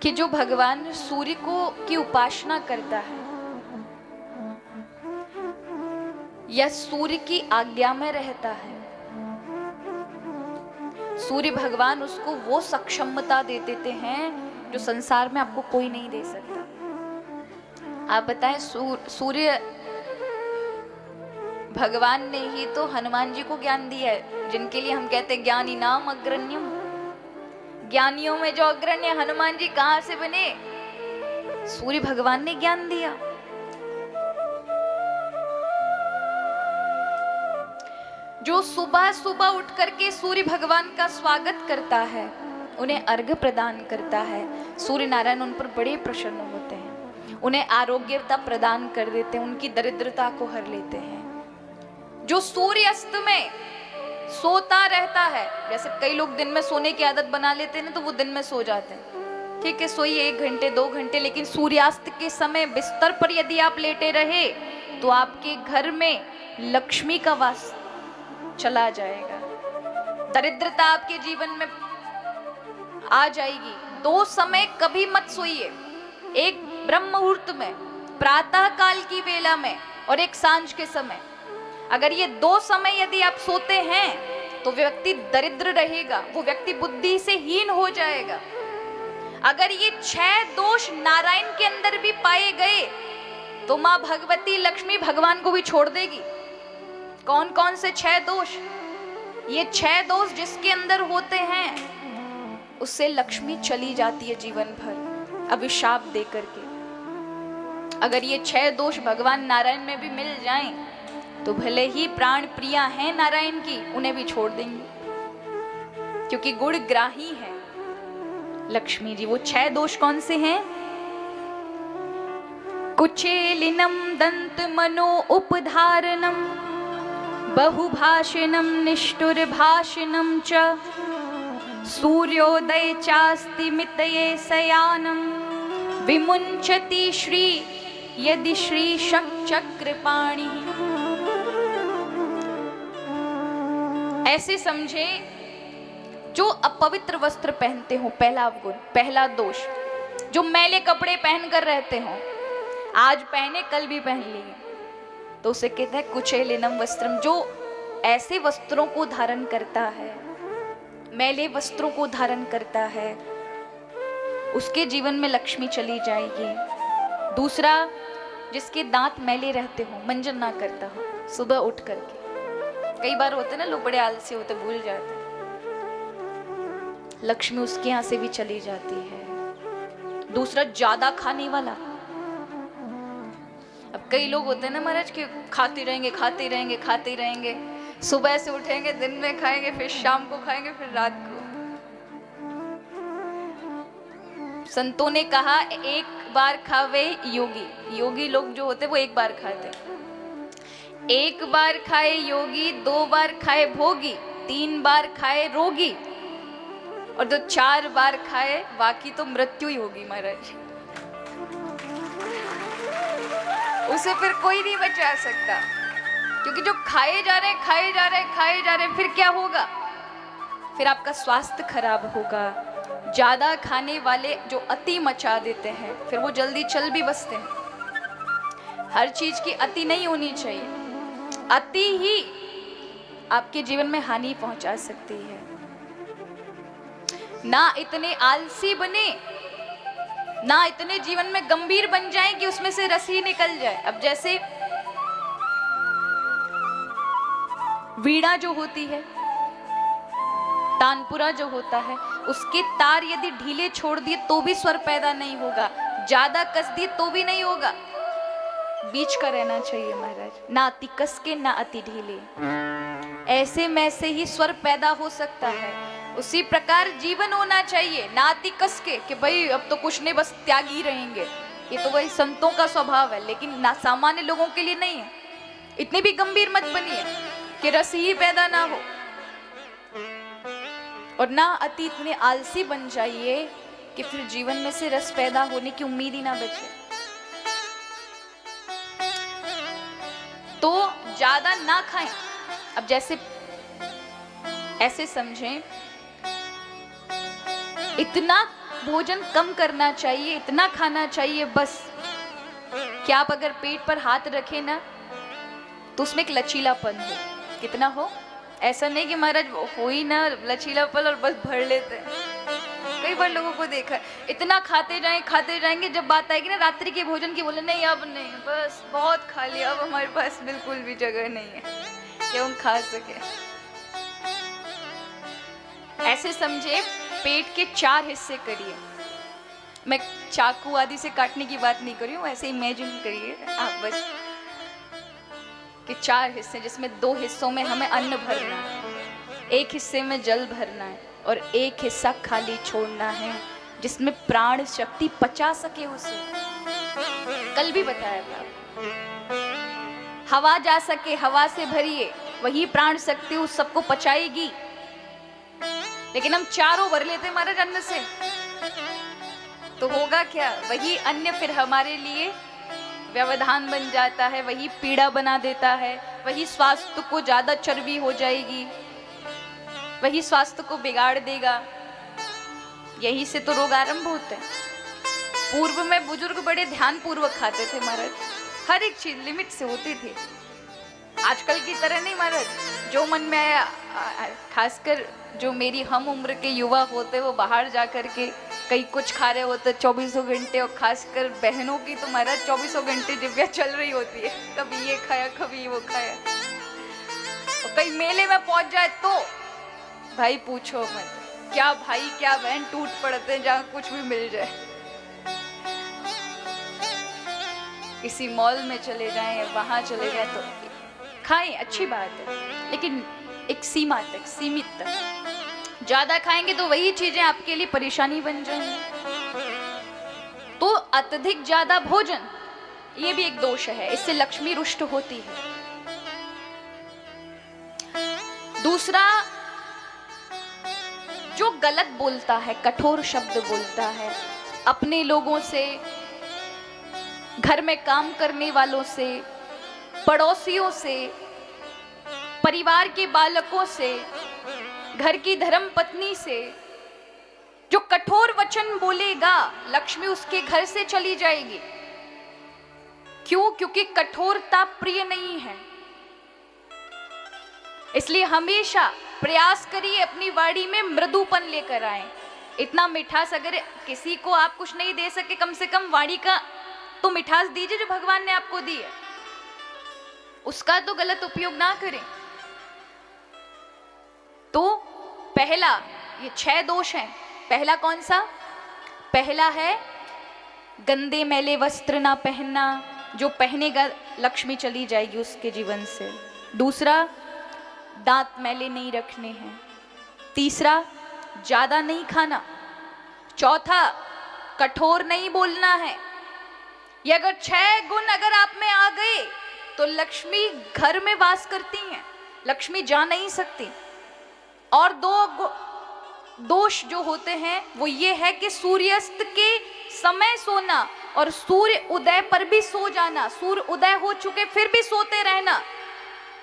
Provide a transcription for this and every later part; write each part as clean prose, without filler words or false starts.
कि जो भगवान सूर्य को की उपासना करता है या सूर्य की आज्ञा में रहता है, सूर्य भगवान उसको वो सक्षमता दे देते हैं जो संसार में आपको कोई नहीं दे सकता। आप बताएं, सूर्य भगवान ने ही तो हनुमान जी को ज्ञान दिया है, जिनके लिए हम कहते हैं ज्ञानी नाम अग्रण्यम। ज्ञानियों में जो अग्रण्य हनुमान जी कहां से बने? सूर्य भगवान ने ज्ञान दिया। जो सुबह सुबह उठ करके सूर्य भगवान का स्वागत करता है, उन्हें अर्घ्य प्रदान करता है, सूर्य नारायण उन पर बड़े प्रसन्न होते हैं, उन्हें आरोग्यता प्रदान कर देते हैं, उनकी दरिद्रता को हर लेते हैं। जो सूर्य अस्त में सोता रहता है, जैसे कई लोग दिन में सोने की आदत बना लेते हैं ना, तो वो दिन में सो जाते हैं, ठीक है, सोइए 1 घंटे 2 घंटे, लेकिन सूर्यास्त के समय बिस्तर पर यदि आप लेटे रहे तो आपके घर में लक्ष्मी का वास चला जाएगा, दरिद्रता आपके जीवन में आ जाएगी। 2 समय कभी मत सोइए, एक ब्रह्म मुहूर्त में, प्रातः काल की वेला में, और एक सांझ के समय। अगर ये 2 समय यदि आप सोते हैं तो व्यक्ति दरिद्र रहेगा, वो व्यक्ति बुद्धि से हीन हो जाएगा। अगर ये 6 दोष नारायण के अंदर भी पाए गए तो मां भगवती लक्ष्मी भगवान को भी छोड़ देगी। कौन कौन से 6 दोष? ये 6 दोष जिसके अंदर होते हैं उससे लक्ष्मी चली जाती है जीवन भर, अभिशाप दे करके। अगर ये 6 दोष भगवान नारायण में भी मिल जाएं तो भले ही प्राण प्रिया हैं नारायण की, उन्हें भी छोड़ देंगे, क्योंकि गुण ग्राही है लक्ष्मी जी। वो 6 दोष कौन से हैं? कुचेलिनम दंत मनो उपधारणम, बहुभाषिणम निष्ठुर भाषिणम च, सूर्योदय चास्ति मितये शयानम, विमुंचति श्री यदि श्री चक्रपाणि। ऐसे समझे जो अपवित्र वस्त्र पहनते हो, पहला अवगुण, पहला दोष, जो मैले कपड़े पहन कर रहते हो, आज पहने कल भी पहन लिए, तो उसे कहते हैं कुचेलिनम वस्त्रम। जो ऐसे वस्त्रों को धारण करता है, मैले वस्त्रों को धारण करता है, उसके जीवन में लक्ष्मी चली जाएगी। दूसरा, जिसके दांत मैले रहते हो, मंजन ना करता हो सुबह उठ करके, कई बार होते ना लोग बड़े आलसी होते, भूल जाते, लक्ष्मी उसके यहाँ से भी चली जाती है। दूसरा, ज्यादा खाने वाला। अब कई लोग होते हैं ना महाराज कि खाते रहेंगे खाते रहेंगे खाते रहेंगे, सुबह से उठेंगे, दिन में खाएंगे, फिर शाम को खाएंगे, फिर रात को। संतों ने कहा एक बार खावे योगी, योगी लोग जो होते वो एक बार खाते, 1 बार खाए योगी, 2 बार खाए भोगी, 3 बार खाए रोगी, और जो 4 बार खाए बाकी तो मृत्यु ही होगी महाराज। उसे फिर कोई नहीं बचा सकता, क्योंकि जो खाए जा रहे खाए जा रहे खाए जा रहे, फिर क्या होगा? फिर आपका स्वास्थ्य खराब होगा। ज्यादा खाने वाले जो अति मचा देते हैं, फिर वो जल्दी चल भी बसते हैं। हर चीज की अति नहीं होनी चाहिए, अति ही आपके जीवन में हानि पहुंचा सकती है। ना इतने आलसी बने, ना इतने जीवन में गंभीर बन जाएं कि उसमें से रस ही निकल जाए। अब जैसे वीणा जो होती है, तानपुरा जो होता है, उसके तार यदि ढीले छोड़ दिए तो भी स्वर पैदा नहीं होगा, ज्यादा कस दिए तो भी नहीं होगा, बीच का रहना चाहिए महाराज, ना अति कस के ना अति ढीले। ऐसे में से ही स्वर पैदा हो सकता है। उसी प्रकार जीवन होना चाहिए, ना अति कस के कि भाई अब तो कुछ नहीं, बस त्यागी रहेंगे। ये तो वही संतों का स्वभाव है, लेकिन ना सामान्य लोगों के लिए नहीं है। इतने भी गंभीर मत बनिए कि रस ही पैदा ना हो, और ना अति इतने आलसी बन जाइए कि फिर जीवन में से रस पैदा होने की उम्मीद ही ना बचे। तो ज्यादा ना खाएं। अब जैसे ऐसे समझें, इतना भोजन कम करना चाहिए, इतना खाना चाहिए बस। क्या आप अगर पेट पर हाथ रखें ना तो उसमें एक लचीलापन हो, कितना हो, ऐसा नहीं कि महाराज हो ही ना लचीलापन और बस भर लेते हैं। कई बार लोगों को देखा है, इतना खाते जाएंगे, जब बात आएगी ना रात्रि के भोजन की, बोले नहीं अब नहीं, बस बहुत खा लिया, अब हमारे पास बिल्कुल भी जगह नहीं है कि हम खा सके। ऐसे समझे पेट के 4 हिस्से करिए। मैं चाकू आदि से काटने की बात नहीं कर रही हूँ, ऐसे इमेजिन करिए आप बस कि 4 हिस्से, जिसमें 2 हिस्सों में हमें अन्न भरना है, 1 हिस्से में जल भरना है और 1 हिस्सा खाली छोड़ना है जिसमें प्राण शक्ति पचा सके उसे। कल भी बताया था, हवा जा सके, हवा से भरिए, वही प्राण शक्ति उस सबको पचाएगी। लेकिन हम चारों भर लेते महाराज अन्न से, तो होगा क्या, वही अन्न फिर हमारे लिए व्यवधान बन जाता है, वही पीड़ा बना देता है, वही स्वास्थ्य को ज्यादा चर्बी हो जाएगी, वही स्वास्थ्य को बिगाड़ देगा। यही से तो रोग आरंभ होते हैं। पूर्व में बुजुर्ग बड़े ध्यान पूर्वक खाते थे महाराज, हर एक चीज लिमिट से होती थी। आजकल की तरह नहीं महाराज, जो मन में आया, खासकर जो मेरी हम उम्र के युवा होते वो बाहर जा कर के कई कुछ खा रहे होते 24 घंटे, और खासकर बहनों की तो महाराज 24 घंटे दिव्या चल रही होती है, कभी ये खाया कभी वो खाया। और कई मेले में पहुंच जाए तो भाई पूछो मत, क्या भाई क्या बहन टूट पड़ते हैं जहाँ कुछ भी मिल जाए। किसी मॉल में चले जाएं, वहां चले जाए तो खाएं, अच्छी बात है, लेकिन एक सीमा तक, सीमित तक। ज्यादा खाएंगे तो वही चीजें आपके लिए परेशानी बन जाएंगी। तो अत्यधिक ज्यादा भोजन ये भी एक दोष है, इससे लक्ष्मी रुष्ट होती है। दूसरा, जो गलत बोलता है, कठोर शब्द बोलता है अपने लोगों से, घर में काम करने वालों से, पड़ोसियों से, परिवार के बालकों से, घर की धर्म पत्नी से, जो कठोर वचन बोलेगा लक्ष्मी उसके घर से चली जाएगी। क्यों? क्योंकि कठोरता प्रिय नहीं है। इसलिए हमेशा प्रयास करिए अपनी वाणी में मृदुपन लेकर आए। इतना मिठास, अगर किसी को आप कुछ नहीं दे सके, कम से कम वाणी का तो मिठास दीजिए जो भगवान ने आपको दी है, उसका तो गलत उपयोग ना करें। तो पहला, ये 6 दोष हैं। पहला कौन सा? पहला है गंदे मैले वस्त्र ना पहनना, जो पहनेगा लक्ष्मी चली जाएगी उसके जीवन से। दूसरा, दांत मैले नहीं रखने हैं। तीसरा, ज्यादा नहीं खाना। चौथा, कठोर नहीं बोलना है। ये अगर 6 गुण अगर आप में आ गए तो लक्ष्मी घर में वास करती हैं, लक्ष्मी जा नहीं सकती। और 2 दोष जो होते हैं वो ये है कि सूर्यास्त के समय सोना और सूर्य उदय पर भी सो जाना। सूर्य उदय हो चुके फिर भी सोते रहना,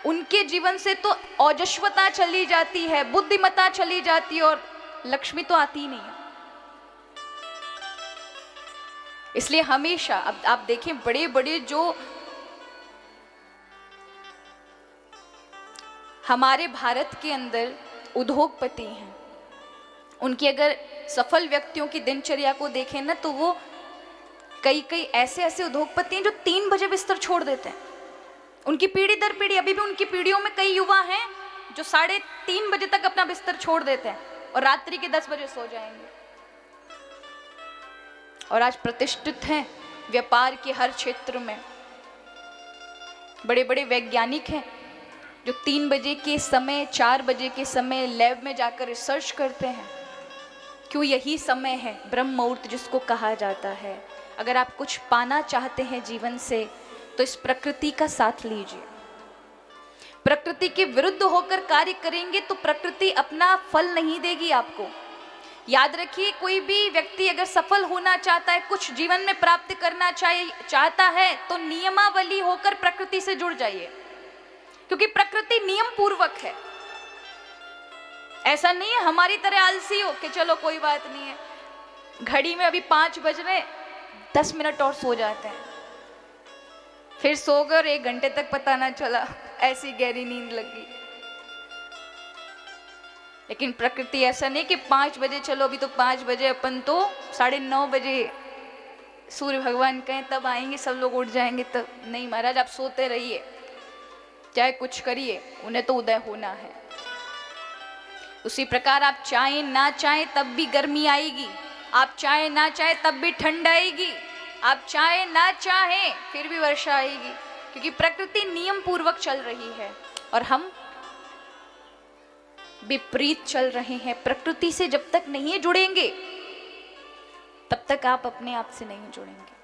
उनके जीवन से तो ओजस्वता चली जाती है, बुद्धिमत्ता चली जाती है, और लक्ष्मी तो आती ही नहीं है। इसलिए हमेशा, अब आप देखें, बड़े बड़े जो हमारे भारत के अंदर उद्योगपति हैं, उनकी अगर सफल व्यक्तियों की दिनचर्या को देखें ना, तो वो कई ऐसे उद्योगपति हैं जो 3 बजे बिस्तर छोड़ देते हैं। उनकी पीढ़ी दर पीढ़ी, अभी भी उनकी पीढ़ियों में कई युवा हैं जो 3:30 बजे तक अपना बिस्तर छोड़ देते हैं और रात्रि के 10 बजे सो जाएंगे। और आज प्रतिष्ठित हैं व्यापार के हर क्षेत्र में, बड़े बड़े वैज्ञानिक हैं जो 3 बजे के समय, 4 बजे के समय लैब में जाकर रिसर्च करते हैं। क्यों? यही समय है ब्रह्म मुहूर्त जिसको कहा जाता है। अगर आप कुछ पाना चाहते हैं जीवन से तो इस प्रकृति का साथ लीजिए। प्रकृति के विरुद्ध होकर कार्य करेंगे तो प्रकृति अपना फल नहीं देगी आपको। याद रखिए, कोई भी व्यक्ति अगर सफल होना चाहता है, कुछ जीवन में प्राप्त करना चाहता है, तो नियमावली होकर प्रकृति से जुड़ जाइए, क्योंकि प्रकृति नियम पूर्वक है। ऐसा नहीं है हमारी तरह आलसी हो कि चलो कोई बात नहीं है, घड़ी में अभी 5 बज रहे, 10 मिनट और सो जाते हैं, फिर सो गए और 1 घंटे तक पता ना चला, ऐसी गहरी नींद लगी। लेकिन प्रकृति ऐसा नहीं कि 5 बजे चलो, अभी तो 5 बजे, अपन तो 9:30 बजे सूर्य भगवान कहें तब आएंगे, सब लोग उठ जाएंगे तब। नहीं महाराज, आप सोते रहिए, चाहे कुछ करिए, उन्हें तो उदय होना है। उसी प्रकार आप चाहे ना चाहे तब भी गर्मी आएगी, आप चाहे ना चाहे तब भी ठंड आएगी, आप चाहे ना चाहे फिर भी वर्षा आएगी, क्योंकि प्रकृति नियम पूर्वक चल रही है और हम विपरीत चल रहे हैं। प्रकृति से जब तक नहीं जुड़ेंगे तब तक आप अपने आप से नहीं जुड़ेंगे।